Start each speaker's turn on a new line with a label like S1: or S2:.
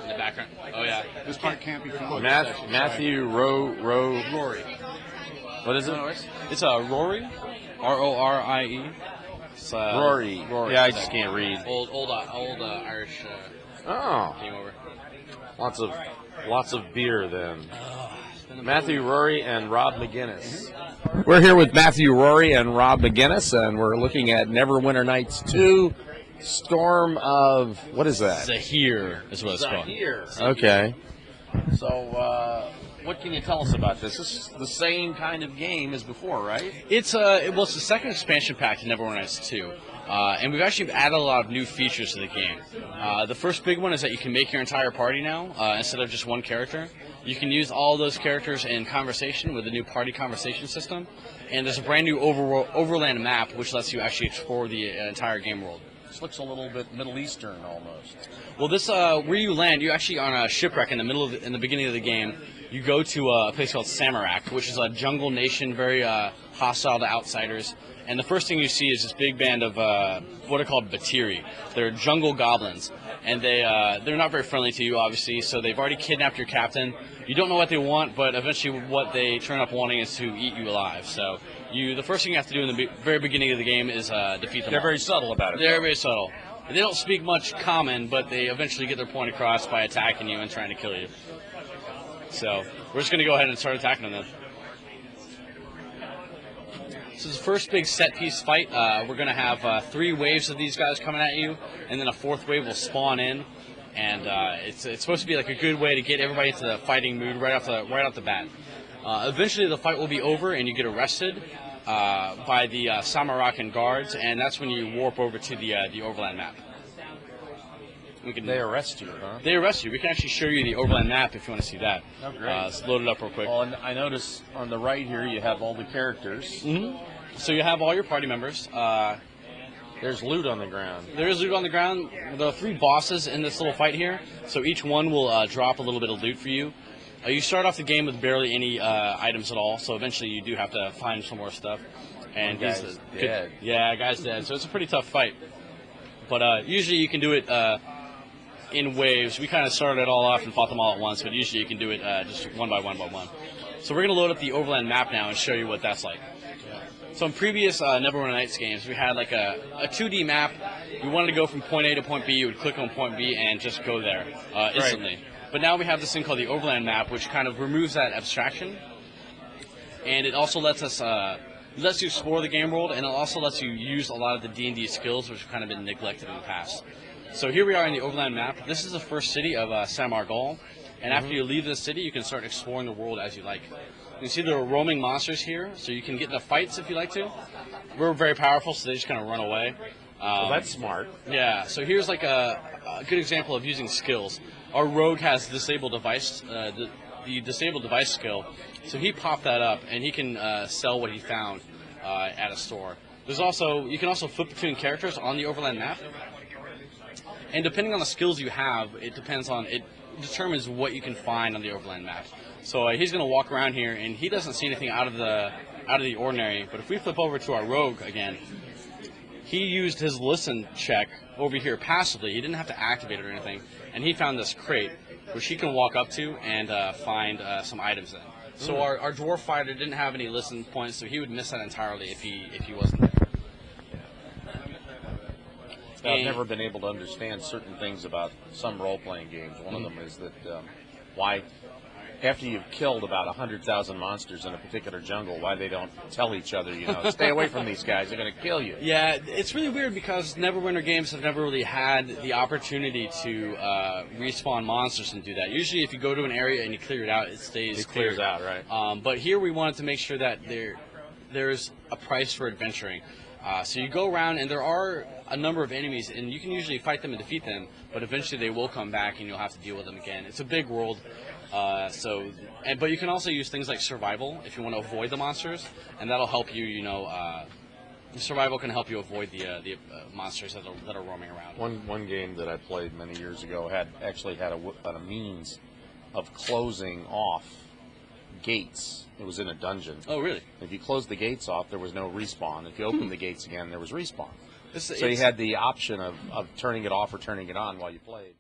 S1: in the background. Oh yeah.
S2: This part can't be filmed.
S3: Matthew
S1: Rorie.
S3: What is it?
S1: It's Rorie, Rorie. It's,
S3: Rorie. Yeah, I just can't read.
S1: Old Irish game over.
S3: Lots of beer then. Matthew Rorie and Rob McGinnis.
S4: We're here with Matthew Rorie and Rob McGinnis, and we're looking at Neverwinter Knights 2, Storm of, what is that?
S1: Zehir is what it's called.
S3: Zehir.
S4: Okay.
S3: So, what can you tell us about this? This is the same kind of game as before, right?
S1: It's the second expansion pack to Neverwinter Knights 2. And we've actually added a lot of new features to the game. The first big one is that you can make your entire party now instead of just one character. You can use all those characters in conversation with the new party conversation system. And there's a brand new overland map which lets you actually explore the entire game world.
S3: This looks a little bit Middle Eastern almost.
S1: Well, this where you land, you actually on a shipwreck in the beginning of the game. You go to a place called Samarak, which is a jungle nation, very hostile to outsiders. And the first thing you see is this big band of what are called Batiri. They're jungle goblins, and they're not very friendly to you, obviously. So they've already kidnapped your captain. You don't know what they want, but eventually what they turn up wanting is to eat you alive. So the first thing you have to do in the very beginning of the game is defeat them.
S3: They're very subtle about it.
S1: They're very subtle. They don't speak much common, but they eventually get their point across by attacking you and trying to kill you. So we're just going to go ahead and start attacking them then. So the first big set-piece fight, we're going to have 3 waves of these guys coming at you, and then a 4th wave will spawn in. And it's supposed to be like a good way to get everybody into the fighting mood right off the bat. Eventually the fight will be over and you get arrested by the Samarakan guards, and that's when you warp over to the overland map.
S3: They arrest you, huh?
S1: They arrest you. We can actually show you the overland map if you want to see that.
S3: Oh, great.
S1: Let's load it up real quick.
S3: Well, and I notice on the right here you have all the characters.
S1: Mm-hmm. So you have all your party members.
S3: There's loot on the ground.
S1: There is loot on the ground. There are 3 bosses in this little fight here, so each one will drop a little bit of loot for you. You start off the game with barely any items at all, so eventually you do have to find some more stuff. And
S3: guy's dead.
S1: Yeah, guy's dead. So it's a pretty tough fight. But usually you can do it in waves. We kind of started it all off and fought them all at once, but usually you can do it just one by one by one. So we're going to load up the overland map now and show you what that's like. So in previous Neverwinter Knights games, we had like a 2D map. We wanted to go from point A to point B. You would click on point B and just go there instantly. Right. But now we have this thing called the overland map, which kind of removes that abstraction. And it also lets us lets you explore the game world, and it also lets you use a lot of the D&D skills, which have kind of been neglected in the past. So here we are in the overland map. This is the first city of Samargol. And after you leave the city, you can start exploring the world as you like. You can see there are roaming monsters here, so you can get into fights if you like to. We're very powerful, so they just kind of run away.
S3: Well, that's smart.
S1: Yeah, so here's like a good example of using skills. Our rogue has disabled device, the disabled device skill, so he popped that up, and he can sell what he found at a store. You can also flip between characters on the overland map, and depending on the skills you have, it determines what you can find on the overland map. So he's going to walk around here, and he doesn't see anything out of the ordinary. But if we flip over to our rogue again, he used his listen check over here passively. He didn't have to activate it or anything, and he found this crate, which he can walk up to and find some items in. So our dwarf fighter didn't have any listen points, so he would miss that entirely if he wasn't there.
S3: I've never been able to understand certain things about some role-playing games. One of them is that why, after you've killed about 100,000 monsters in a particular jungle, why they don't tell each other, stay away from these guys, they're going to kill you.
S1: Yeah, it's really weird because Neverwinter games have never really had the opportunity to respawn monsters and do that. Usually if you go to an area and you clear it out, it
S3: clears out, right.
S1: But here we wanted to make sure that there's a price for adventuring. So you go around, and there are a number of enemies, and you can usually fight them and defeat them, but eventually they will come back, and you'll have to deal with them again. It's a big world, but you can also use things like survival if you want to avoid the monsters, and that'll help you. Survival can help you avoid the monsters that are roaming around.
S3: One game that I played many years ago had a means of closing off gates. It was in a dungeon.
S1: Oh, really?
S3: If you closed the gates off, there was no respawn. If you opened the gates again, there was respawn. So you had the option of turning it off or turning it on while you played.